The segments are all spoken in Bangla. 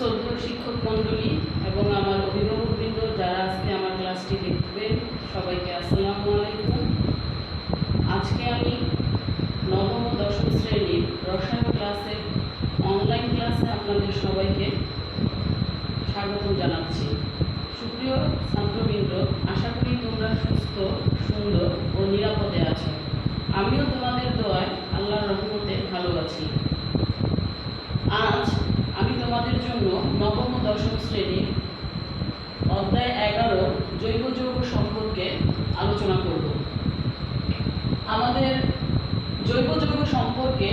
শ্রদ্ধেয় শিক্ষক মণ্ডলী এবং আমার অভিভাবকবৃন্দ যারা আজকে আমার ক্লাসটি দেখবেন, সবাইকে আসসালামু আলাইকুম। আজকে আমি নবম ও দশম শ্রেণীর রসায়ন ক্লাসের অনলাইন ক্লাসে আপনাদের সবাইকে স্বাগত জানাচ্ছি। সুপ্রিয় ছাত্রবৃন্দ, আশা করি তোমরা সুস্থ, সুন্দর ও নিরাপদে আছো। আমিও তোমাদের দোয়ায় আল্লাহর রহমতে ভালো আছি। আজ আমি তোমাদের জন্য নবম ও দশম শ্রেণীর অধ্যায় 11 জৈব যৌগ সম্পর্কে আলোচনা করব। আমাদের জৈব যৌগ সম্পর্কে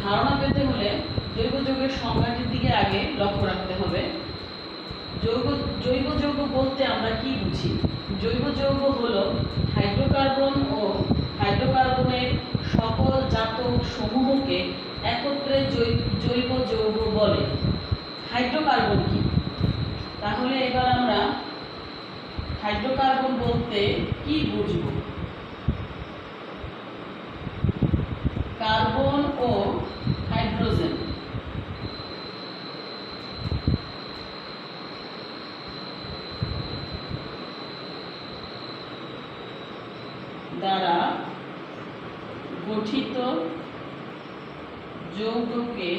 ধারণা পেতে হলে জৈব যৌগের সংজ্ঞাটির দিকে আগে লক্ষ্য রাখতে হবে। জৈব যৌগ বলতে আমরা কি বুঝি? জৈব যৌগ হলো হাইড্রোকার্বন ও হাইড্রোকার্বনের সকল জাতক সমূহকে একত্রে জৈব যৌগ বলে। হাইড্রোকার্বন কি? তাহলে এবার আমরা হাইড্রোকার্বন বলতে কি বুঝব? কার্বন ও হাইড্রোজেন দ্বারা গঠিত যৌগকে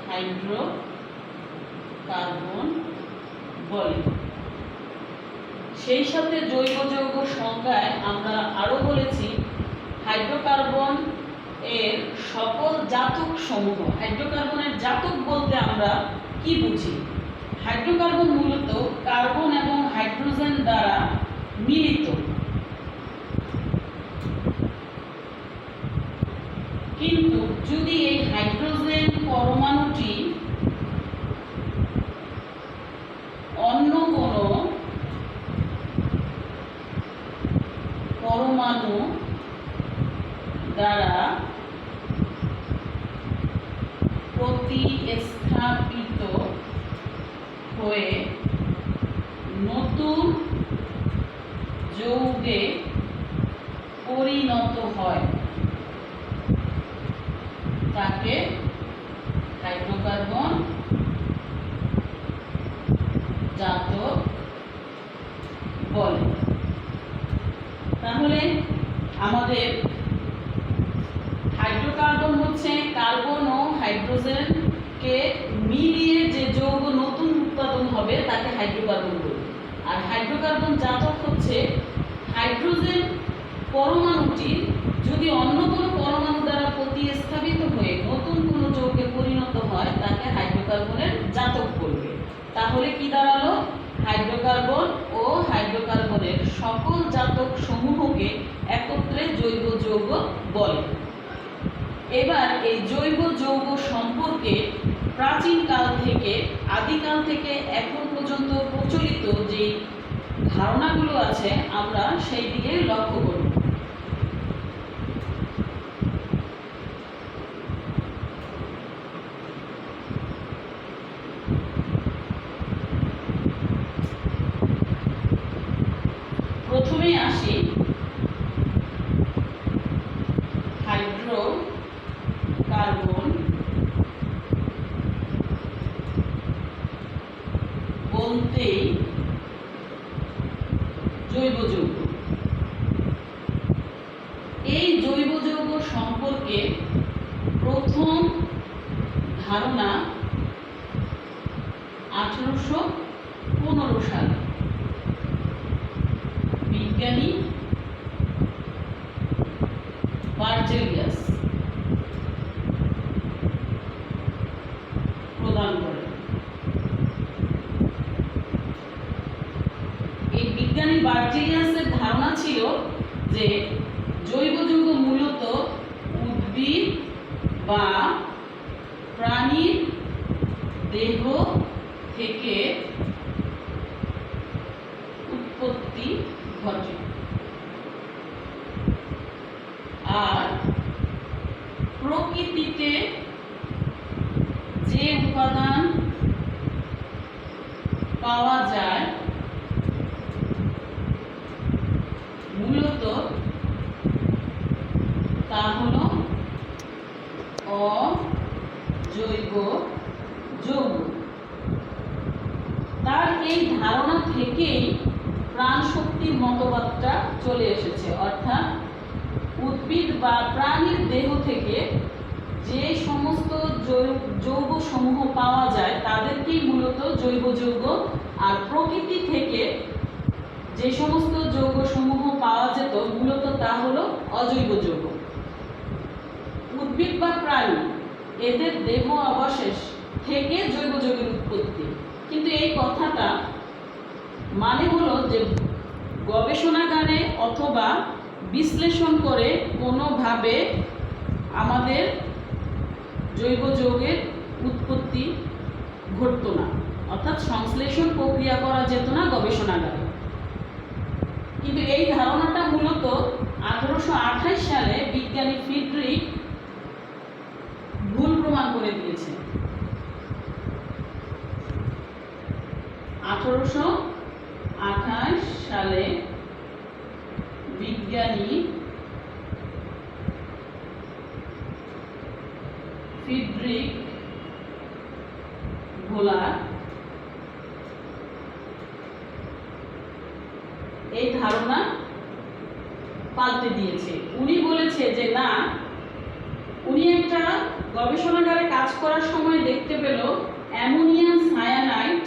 হাইড্রোকার্বন বলে। সেই সাথে জৈব যৌগ সংজ্ঞায় আমরা আরো বলেছি হাইড্রোকার্বন এর সকল জাতক সমূহ। হাইড্রোকার্বনের জাতক বলতে আমরা কি বুঝি? হাইড্রোকার্বন মূলত কার্বন এবং হাইড্রোজেন দ্বারা মিলিত। কিন্তু যদি এই হাইড্রোজেন পরমাণুটি অন্য কোনো পরমাণু দ্বারা প্রতিস্থাপিত হয়ে নতুন যৌগে পরিণত হয়, তাকে হাইড্রোকার্বন জাতক বলে। তাহলে আমাদের হাইড্রোকার্বন হচ্ছে কার্বন ও হাইড্রোজেনকে মিলিয়ে যে যৌগ নতুন উৎপাদন হবে তাকে হাইড্রোকার্বন বলে। আর হাইড্রোকার্বন জাতক হচ্ছে হাইড্রোজেন পরমাণুটি যদি অন্য কোনো পরমাণু দ্বারা প্রতিস্থাপিত হয়ে নতুন কোনো যৌগে পরিণত হয় তাকে হাইড্রোকার্বনের জাতক বলবে। তাহলে কি দাঁড়ালো? হাইড্রোকার্বন ও হাইড্রোকার্বনের সকল জাতক সমূহকে একত্রে জৈব যৌগ বলে। এবার এই জৈব যৌগ সম্পর্কে প্রাচীন কাল থেকে আদিকাল থেকে এখন পর্যন্ত প্রচলিত যে ধারণাগুলো আছে আমরা সেই দিকে লক্ষ্য করব। প্রথমে আসি হাইড্রোকার্বন বলতেই জৈব যৌগ। এই জৈব যৌগ সম্পর্কে প্রথম ধারণা 1815 সালে বিজ্ঞানী বার্জেলিয়াস প্রদান করেন। এই বিজ্ঞানী বার্জেলিয়াসের ধারণা ছিল যে জৈব যৌগ মূলত উদ্ভিদ বা প্রাণীর দেহ থেকে উৎপত্তি ঘটে, আর প্রকৃতিতে যে উপাদান পাওয়া যায় মূলত তা হলো অজৈব যৌগ। তার এই ধারণা থেকেই প্রাণ শক্তির মতবাদটা চলে এসেছে, অর্থাৎ উদ্ভিদ বা প্রাণীর দেহ থেকে যে সমস্ত যৌগ সমূহ পাওয়া যায় তাদেরকেই মূলত জৈব যৌগ, আর প্রকৃতি থেকে যে সমস্ত যৌগ সমূহ পাওয়া যেত মূলত তা হলো অজৈব যৌগ। উদ্ভিদ বা প্রাণী এদের দেহ অবশেষ থেকে জৈব যৌগের উৎপত্তি, কিন্তু এই কথাটা মানে হলো যে গবেষণাগারে অথবা বিশ্লেষণ করে কোনোভাবে আমাদের জৈব যৌগের উৎপত্তি ঘটতো না, অর্থাৎ সংশ্লেষণ প্রক্রিয়া করা যেত না গবেষণাগারে। কিন্তু এই ধারণাটা মূলত 1828 সালে বিজ্ঞানী ফ্রিডরিখ ভুল প্রমাণ করে দিয়েছে। 1828 সালে বিজ্ঞানী ফ্রিডরিখ ভোলার এই ধারণা পাল্টে দিয়েছে। উনি বলেছে যে না, উনি একটা গবেষণাগারে কাজ করার সময় দেখতে পেল অ্যামোনিয়াম সায়ানাইড,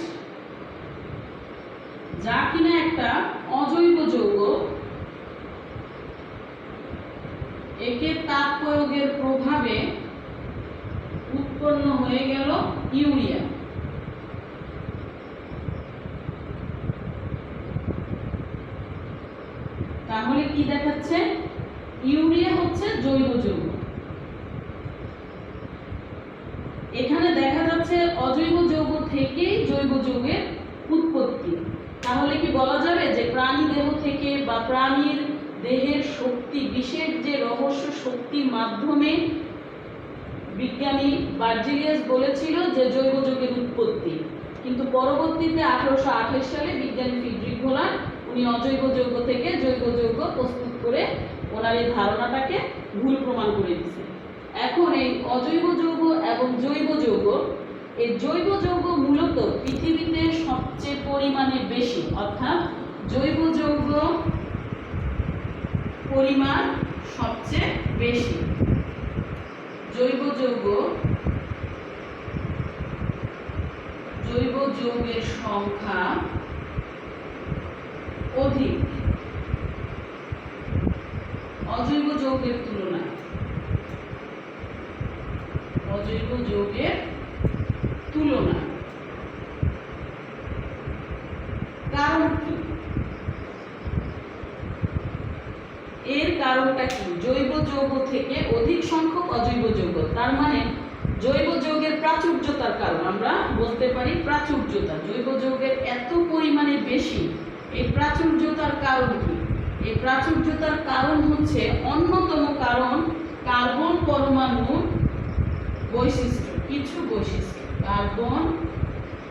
যা কিনা একটা অজৈব যৌগ, একে তাপ প্রয়োগের প্রভাবে উৎপন্ন হয়ে গেল ইউরিয়া। তাহলে কি দেখাচ্ছে? ইউরিয়া হচ্ছে জৈব যৌগ। এখানে দেখা যাচ্ছে অজৈব যৌগ থেকেই জৈব যৌগের উৎপত্তি। তাহলে কি বলা যাবে যে প্রাণী দেহ থেকে বা প্রাণীর দেহের শক্তি, বিশেষ যে রহস্য শক্তির মাধ্যমে বিজ্ঞানী বার্জিলিয়াস বলেছিল যে জৈব যৌগের উৎপত্তি, কিন্তু পরবর্তীতে 1828 সালে বিজ্ঞানী ফ্রিডরিখ ভোলার উনি অজৈব যৌগ থেকে জৈব যৌগ প্রস্তুত করে ওনার এই ধারণাটাকে ভুল প্রমাণ করে দিয়েছে। এখন এই অজৈব যৌগ এবং জৈব যৌগ, এই জৈব যৌগ মূলত পৃথিবীতে সবচেয়ে পরিমাণে বেশি, অর্থাৎ জৈব যৌগ পরিমাণ সবচেয়ে বেশি। জৈব যৌগের সংখ্যা অধিক অজৈব যৌগের তুলনায়। অজৈব যৌগের তুলনায় কারণ কি? এর কারণটা কি? জৈব যৌগ থেকে অধিক সংখ্যক অজৈব যৌগ, তার মানে জৈব যৌগের প্রাচুর্যতার কারণ আমরা বলতে পারি প্রাচুর্যতা। জৈব যৌগের এত পরিমাণে বেশি, এই প্রাচুর্যতার কারণ কি? এই প্রাচুর্যতার কারণ হচ্ছে অন্যতম কারণ কার্বন পরমাণুর বৈশিষ্ট্য, কিছু বৈশিষ্ট্য। কার্বন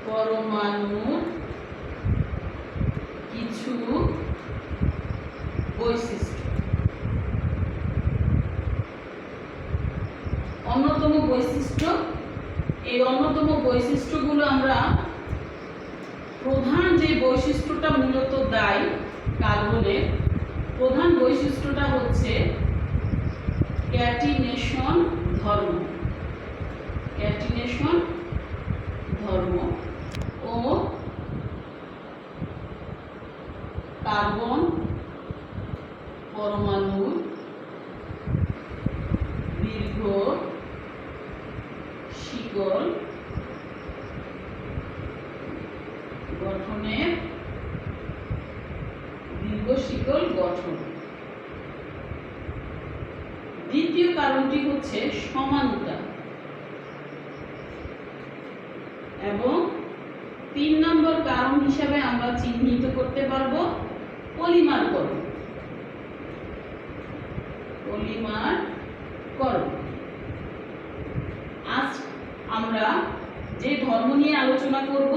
পরমাণুর কিছু বৈশিষ্ট্য, অন্যতম বৈশিষ্ট্য। এই অন্যতম বৈশিষ্ট্যগুলো আমরা, প্রধান যে বৈশিষ্ট্যটা মূলত দায়ী কার্বনের, প্রধান বৈশিষ্ট্যটা হচ্ছে ক্যাটিনেশন ধর্ম। ক্যাটিনেশন ধর্ম ও কার্বন পরমাণুর দীর্ঘ শিকল গঠনের, দীর্ঘ শিকল গঠন। দ্বিতীয় কারণটি হচ্ছে সমানতা, এবং 3 নম্বর কারণ হিসাবে আমরা চিহ্নিত করতে পারবো পলিমারকরণ। পলিমারকরণ। আজ আমরা যে ধর্ম নিয়ে আলোচনা করব,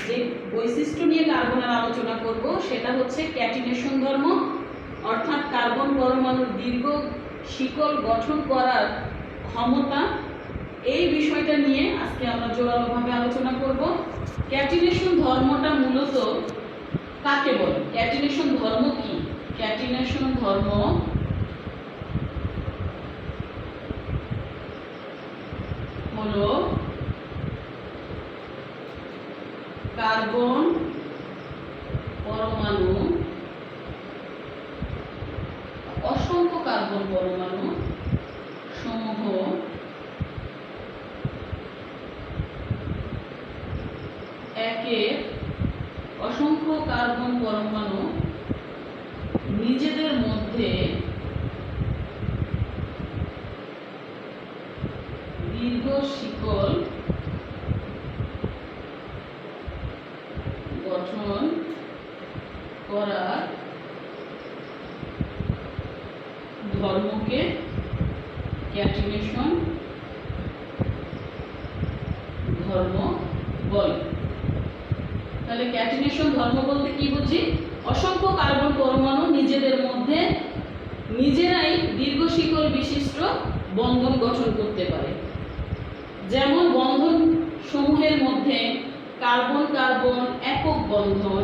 যে বৈশিষ্ট্য নিয়ে কার্বনের আলোচনা করব, সেটা হচ্ছে ক্যাটিনেশন ধর্ম, অর্থাৎ কার্বন পরমাণুর দীর্ঘ শিকল গঠন করার ক্ষমতা এই বিষয়টা নিয়ে আজকে আমরা জোরালোভাবে আলোচনা করব। ক্যাটিনেশন ধর্মটা মূলত কাকে বলে? ক্যাটিনেশন ধর্ম কি? ক্যাটিনেশন ধর্ম হলো কার্বন পরমাণু, অসংখ্য কার্বন পরমাণু সমূহ একের অসংখ্য কার্বন পরমাণু নিজেদের মধ্যে দীর্ঘ শিকল গঠন করার ধর্মকে ক্যাটিনেশন ধর্ম বলে। তাহলে ক্যাটিনেশন ধর্ম বলতে কি বুঝি? অসংখ্য কার্বন পরমাণু নিজেদের মধ্যে নিজেরাই দীর্ঘ শিকল বিশিষ্ট বন্ধন গঠন করতে পারে। যেমন বন্ধন সমূহের মধ্যে কার্বন কার্বন একক বন্ধন,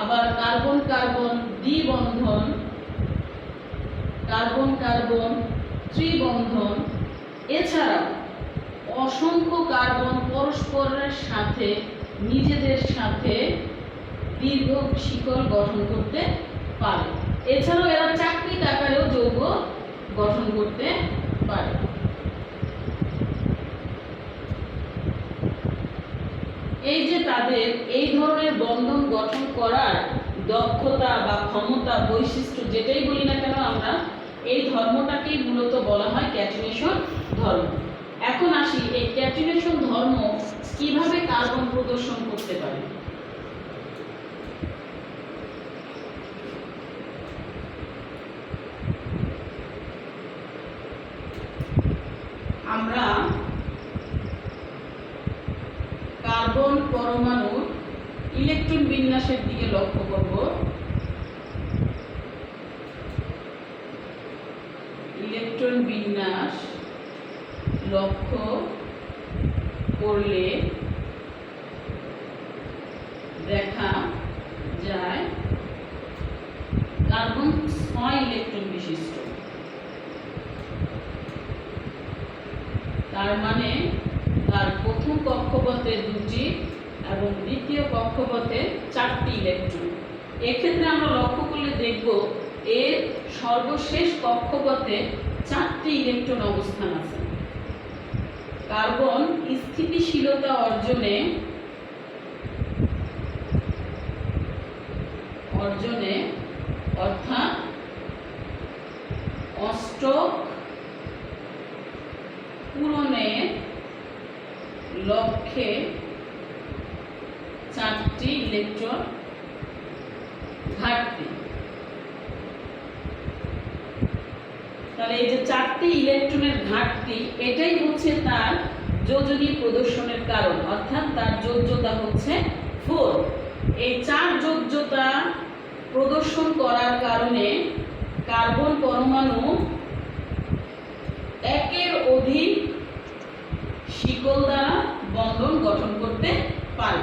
আবার কার্বন কার্বন দ্বিবন্ধন, কার্বন কার্বন ত্রিবন্ধন, এছাড়াও অসংখ্য কার্বন পরস্পরের সাথে নিজেদের সাথে দীর্ঘ শিকল গঠন করতে পারে। এছাড়াও এরা চাকরিক আকারেও যৌগ গঠন করতে পারে। এই যে তাদের এই ধরনের বন্ধন গঠন করার দক্ষতা বা ক্ষমতা, বৈশিষ্ট্য যেটাই বলি না কেন আমরা, এই ধর্মটাকেই মূলত বলা হয় ক্যাটিনেশন ধর্ম। এখন আসি এই ক্যাটিনেশন ধর্ম কিভাবে কার্বন প্রদর্শন করতে পারে। আমরা কার্বন পরমাণুর ইলেকট্রন বিন্যাসের দিকে লক্ষ্য করব। ইলেকট্রন বিন্যাস লক্ষ্য করলে দেখা যায় কার্বন 6 ইলেকট্রন বিশিষ্ট। তার মানে তার প্রথম কক্ষপথে 2টি এবং দ্বিতীয় কক্ষপথে 4টি ইলেকট্রন। এক্ষেত্রে আমরা লক্ষ্য করলে দেখব এর সর্বশেষ কক্ষপথে 4টি ইলেকট্রন অবস্থান আছে। কার্বন স্থিতিশীলতা অর্জনে অর্থাৎ অষ্টক পূরণের লক্ষ্যে 4টি ইলেকট্রন ঘাটতি। তাহলে এই যে 4টি ইলেকট্রনের ঘাটতি, এটাই হচ্ছে তার যোজনী প্রদর্শনের কারণ, অর্থাৎ তার যোজ্যতা হচ্ছে 4। এই 4 যোজ্যতা প্রদর্শন করার কারণে কার্বন পরমাণু একের অধিক শিকল দ্বারা বন্ধন গঠন করতে পারে।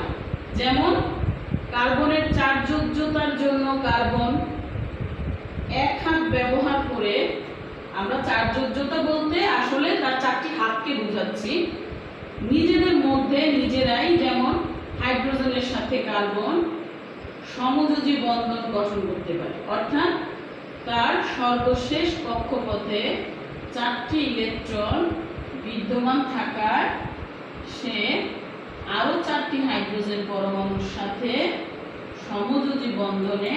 যেমন কার্বনের 4 যোজ্যতার জন্য কার্বন 1 হাত ব্যবহার করে, আমরা 4 যোজ্যতা বলতে আসলে তার 4টি হাতকে বোঝাচ্ছি, নিজেদের মধ্যে নিজেরাই যেমন হাইড্রোজেনের সাথে কার্বন সমযোজী বন্ধন গঠন করতে পারে। অর্থাৎ তার সর্বশেষ কক্ষপথে 4টি ইলেকট্রন বিদ্যমান থাকায় সে আরো 4টি হাইড্রোজেন পরমাণুর সাথে সমযোজী বন্ধনে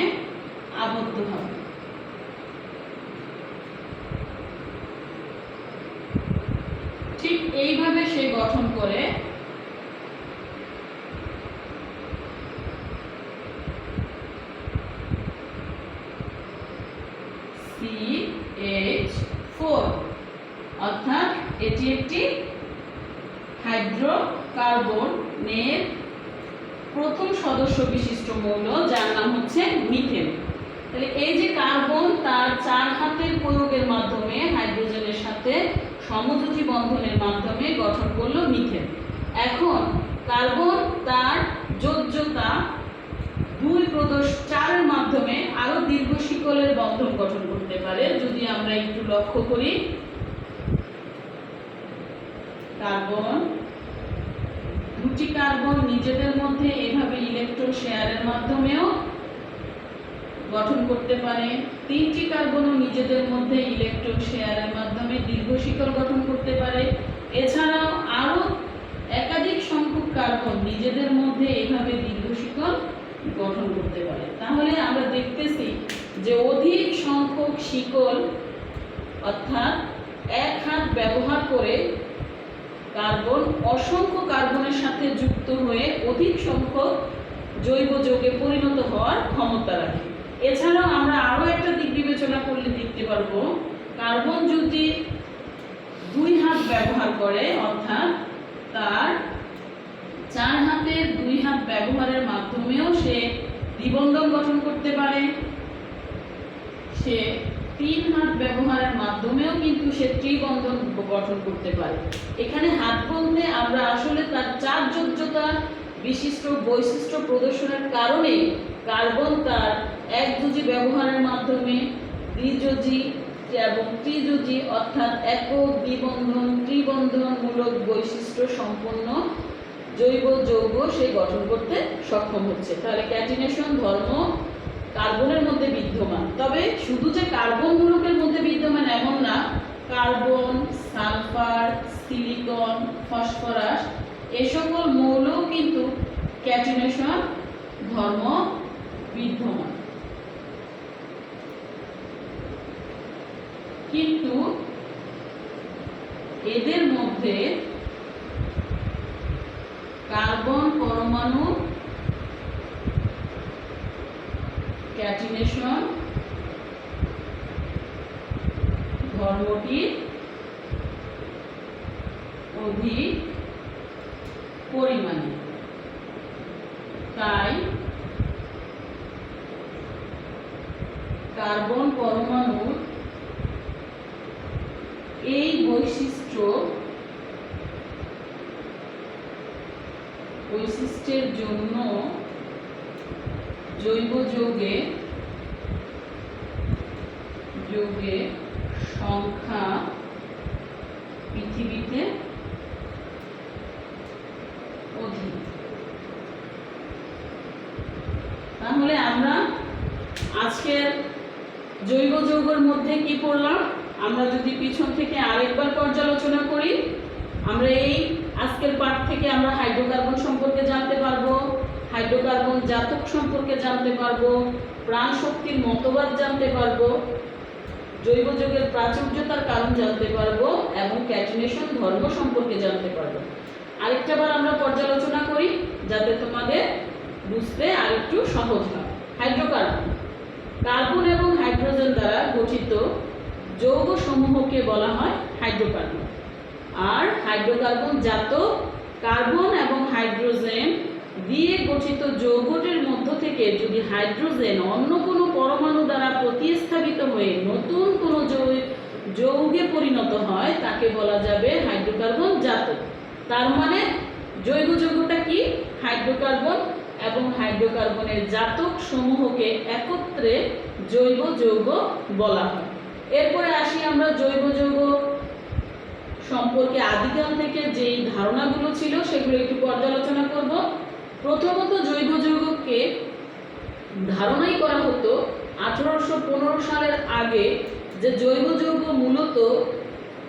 আবদ্ধ হবে। ঠিক এইভাবে সে গঠন করে CH4, অর্থাৎ এটি একটি হাইড্রোকার্বনের প্রথম সদস্য বিশিষ্ট মৌল, যার নাম হচ্ছে মিথেন। তাহলে এই যে কার্বন তার 4 হাতের প্রয়োগের মাধ্যমে হাইড্রোজেনের সাথে সমযোজী বন্ধনের মাধ্যমে গঠন করলো মিথেন। এখন কার্বন তার যোজ্যতা 2+4 এর মাধ্যমে আরো দীর্ঘ শিকলের বন্ধন গঠন করতে পারে। যদি আমরা একটু লক্ষ্য করি, কার্বন দুটি কার্বন নিজেদের মধ্যে এভাবে ইলেকট্রন শেয়ারের মাধ্যমেও গঠন করতে পারে। 3টি কার্বনও নিজেদের মধ্যে ইলেকট্রন শেয়ারের মাধ্যমে দীর্ঘ শিকল গঠন করতে পারে। এছাড়াও আরো একাধিক সংখ্যক কার্বন নিজেদের মধ্যে এইভাবে দীর্ঘ শিকল গঠন করতে পারে। তাহলে আমরা দেখতেছি যে অধিক সংখ্যক শিকল অর্থাৎ এক হাত ব্যবহার করে কার্বন অসংখ্য কার্বনের সাথে যুক্ত হয়ে অধিক সংখ্যক জৈব যৌগে পরিণত হওয়ার ক্ষমতা রাখে। এছাড়াও আমরা আরো একটা দিক বিবেচনা করলে দেখতে পারবো, কার্বন যদি 2 হাত ব্যবহার করে অর্থাৎ তার 4 হাতের 2 হাত ব্যবহারের মাধ্যমেও সে দ্বিবন্ধন গঠন করতে পারে। সে 3 হাত ব্যবহারের মাধ্যমেও কিন্তু সে ত্রিবন্ধন গঠন করতে পারে। এখানে হাত বলতে আমরা আসলে তার 4 যোজ্যতা বিশিষ্ট বৈশিষ্ট্য প্রদর্শনের কারণে কার্বন তার একযোজী ব্যবহারের মাধ্যমে দ্বিযোজী এবং ত্রিযোজী অর্থাৎ একক, দ্বিবন্ধন, ত্রিবন্ধনমূলক বৈশিষ্ট্য সম্পন্ন জৈব যৌগ সে গঠন করতে সক্ষম হচ্ছে। তাহলে ক্যাটিনেশন ধর্ম কার্বনের মধ্যে বিদ্যমান। তবে শুধু যে কার্বন মূলকের মধ্যে বিদ্যমান এমন না, কার্বন, সালফার, সিলিকন, ফসফরাস এই সকল মৌলও কিন্তু ক্যাটিনেশন ধর্ম বিদ্যমান। কিন্তু এদের মধ্যে কার্বন পরমাণু ক্যাটিনেশন ধর্মটি অধিক পরিমাণে, তাই কার্বন পরমাণুর এই বৈশিষ্ট্যের জন্য জৈব যৌগের সংখ্যা পৃথিবীতে অধিক। তাহলে আমরা আজকের জৈব যৌগের মধ্যে কি পড়লাম, আমরা যদি পিছন থেকে আরেকবার পর্যালোচনা করি, আমরা এই আজকের পাঠ থেকে আমরা হাইড্রোকার্বন সম্পর্কে জানতে পারবো, হাইড্রোকার্বন জাতক সম্পর্কে জানতে পারবো, প্রাণ শক্তির মতবাদ জানতে পারবো, জৈব যৌগের প্রাচুর্যতার কারণ জানতে পারবো এবং ক্যাটিনেশন ধর্ম সম্পর্কে জানতে পারবো। আরেকটা বার আমরা পর্যালোচনা করি যাতে তোমাদের বুঝতে আরেকটু সহজ হয়। হাইড্রোকার্বন কার্বন এবং হাইড্রোজেন দ্বারা গঠিত যৌগ সমূহকে বলা হয় হাইড্রোকার্বন। আর হাইড্রোকার্বন জাতক কার্বন এবং হাইড্রোজেন দিয়ে গঠিত যৌগটির মধ্য থেকে যদি হাইড্রোজেন অন্য কোনো পরমাণু দ্বারা প্রতিস্থাপিত হয়ে নতুন কোনো যৌগে পরিণত হয় তাকে বলা যাবে হাইড্রোকার্বন জাতক। তার মানে জৈব যৌগটা কি? হাইড্রোকার্বন, এবং হাইড্রোকার্বনের জাতক সমূহকে একত্রে জৈব যৌগ বলা হয়। এরপরে আসি আমরা জৈব যৌগ সম্পর্কে আদিকাল থেকে যেই ধারণাগুলো ছিল সেগুলো একটু পর্যালোচনা করব। প্রথমত জৈব যৌগকে ধারণাই করা হতো 1815 সালের আগে যে জৈব যৌগ মূলত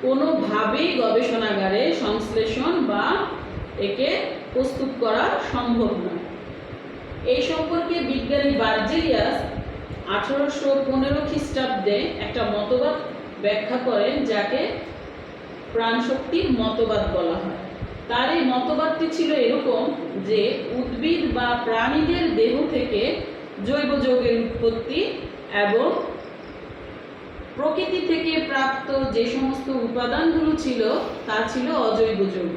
কোনোভাবেই গবেষণাগারে সংশ্লেষণ বা একে প্রস্তুত করা সম্ভব নয়। এই সম্পর্কে বিজ্ঞানী বার্জেলিয়াস 1815 খ্রিস্টাব্দে একটা মতবাদ ব্যাখ্যা করেন যাকে প্রাণশক্তির মতবাদ বলা হয়। তার এই মতবাদটি ছিল এরকম যে উদ্ভিদ বা প্রাণীদের দেহ থেকে জৈব যৌগের উৎপত্তি এবং প্রকৃতি থেকে প্রাপ্ত যে সমস্ত উপাদানগুলো ছিল তা ছিল অজৈব যৌগ।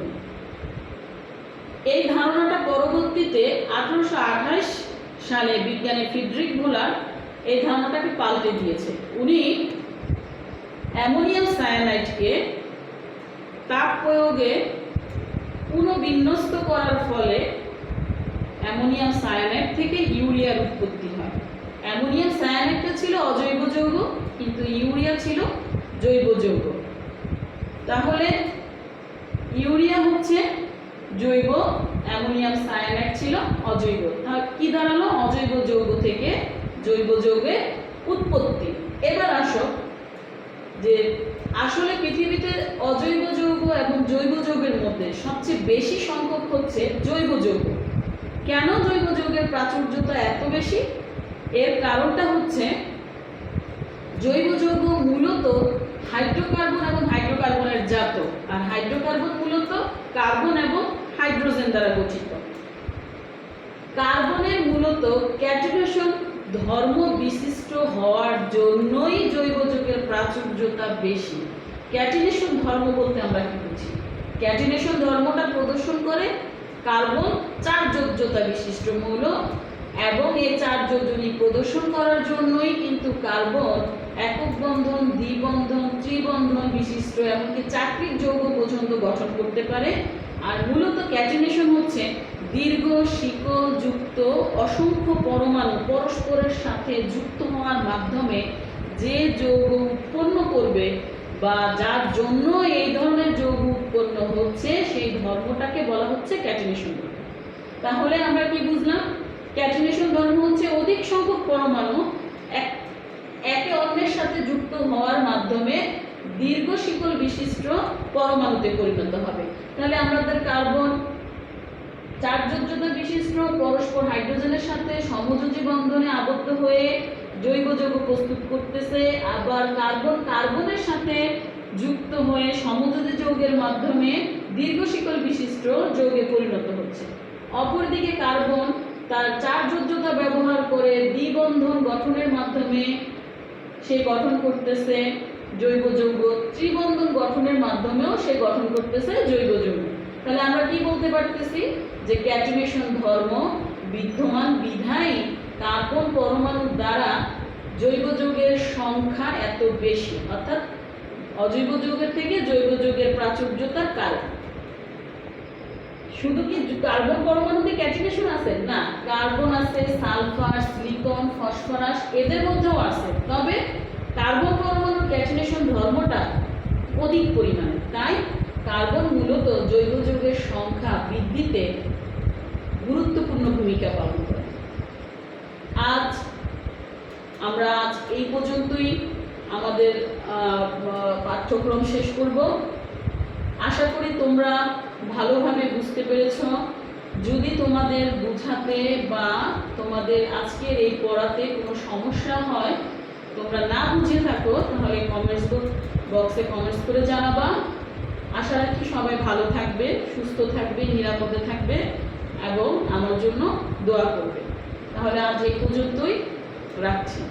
এই ধারণাটা পরবর্তীতে 1828 সালে বিজ্ঞানী ফ্রিডরিখ ভোলার এই ধারণাটাকে পাল্টে দিয়েছে। উনি অ্যামোনিয়াম সায়ানাইডকে তাপ প্রয়োগে পুনর্বিন্যস্ত করার ফলে অ্যামোনিয়াম সায়ানাইড থেকে ইউরিয়ার উৎপত্তি হয়। অ্যামোনিয়াম সায়ানাইডটা ছিল অজৈব যৌগ, কিন্তু ইউরিয়া ছিল জৈব যৌগ। তাহলে ইউরিয়া হচ্ছে জৈব, অ্যামোনিয়াম সায়ানাইড ছিল অজৈব। তাহলে কি দাঁড়ালো? অজৈব যৌগ থেকে জৈব যৌগের উৎপত্তি। এবার আসো যে আসলে পৃথিবীতে অজৈব যৌগ এবং জৈব যৌগের মধ্যে সবচেয়ে বেশি সংখ্যক হচ্ছে জৈব যৌগ। কেন জৈব যৌগের প্রাচুর্যতা এত বেশি? এর কারণটা হচ্ছে জৈব যৌগ মূলত হাইড্রোকার্বন এবং হাইড্রোকার্বনের জাত, আর হাইড্রোকার্বন মূলত কার্বন এবং হাইড্রোজেন দ্বারা গঠিত। কার্বনের মূলত ক্যাটিনেশন ধর্ম বিশিষ্ট হওয়ার জন্যই জৈব যৌগের প্রাচুর্যতা বেশি। ক্যাটিনেশন ধর্ম বলতে আমরা কি বুঝি? ক্যাটিনেশন ধর্মটা প্রদর্শন করে কার্বন চার্জযোগ্যতা বিশিষ্ট মৌল, এবং এই চার্জযোজনী প্রদর্শন করার জন্যই কিন্তু কার্বন একক বন্ধন, দ্বিবন্ধন, ত্রিবন্ধন বিশিষ্ট এমনকি চাকরিক যৌগ পর্যন্ত গঠন করতে পারে। আর মূলত ক্যাটিনেশন হচ্ছে দীর্ঘ শিকল যুক্ত অসংখ্য পরমাণু পরস্পরের সাথে যুক্ত হওয়ার মাধ্যমে যে যৌগ উৎপন্ন করবে বা যার জন্য এই ধরনের যৌগ উৎপন্ন হচ্ছে সেই ধর্মটাকে বলা হচ্ছে ক্যাটিনেশন ধর্ম। তাহলে আমরা কি বুঝলাম? ক্যাটিনেশন ধর্ম হচ্ছে অধিক সংখ্যক পরমাণু একে অন্যের সাথে যুক্ত হওয়ার মাধ্যমে দীর্ঘ শিকল বিশিষ্ট পরমাণুতে পরিণত হবে। তাহলে আমাদের কার্বন চার্জযোগ্যতা বিশিষ্ট পরস্পর হাইড্রোজেনের সাথে সমযোজী বন্ধনে আবদ্ধ হয়ে জৈব যৌগ প্রস্তুত করতেছে, আবার কার্বন কার্বনের সাথে যুক্ত হয়ে সমযোজী যৌগের মাধ্যমে দীর্ঘ শিকল বিশিষ্ট যৌগে পরিণত হচ্ছে। অপরদিকে কার্বন তার চার্জযোগ্যতা ব্যবহার করে দ্বিবন্ধন গঠনের মাধ্যমে সে গঠন করতেছে জৈব যৌগ, ত্রিবন্ধন গঠনের মাধ্যমেও সে গঠন করতেছে জৈব যৌগ। তাহলে আমরা কি বলতে পারতেছি? যে ক্যাটিনেশন ধর্ম বিদ্যমান বিধায় কার্বন পরমাণুর দ্বারা জৈব যৌগের সংখ্যা এত বেশি, অর্থাৎ অজৈব যৌগের থেকে জৈব যৌগের প্রাচুর্যতার কারণ। শুধু কি কার্বন পরমাণুতে ক্যাটিনেশন আছে? না, কার্বন আছে, সালফার, সিলিকন, ফসফরাস এদের মধ্যেও আছে, তবে কার্বন পরমাণুর ক্যাটিনেশন ধর্মটা অধিক পরিমাণে। তাই কার্বন মূলত জৈব যৌগের সংখ্যা বৃদ্ধিতে গুরুত্বপূর্ণ ভূমিকা পালন করে। আমরা এই পর্যন্তই আমাদের পাঠ্যক্রম শেষ করব। আশা করি তোমরা ভালোভাবে বুঝতে পেরেছ। যদি তোমাদের বোঝাতে বা তোমাদের আজকের এই পড়াতে কোনো সমস্যা হয়, তোমরা না বুঝে থাকো, তাহলে কমেন্টস বক্সে কমেন্টস করে জানাবা। আশা রাখি সবাই ভালো থাকবে, সুস্থ থাকবে, নিরাপদে থাকবে এবং আমার জন্য দোয়া করবে। তাহলে আজ এই পর্যন্তই রাখছি।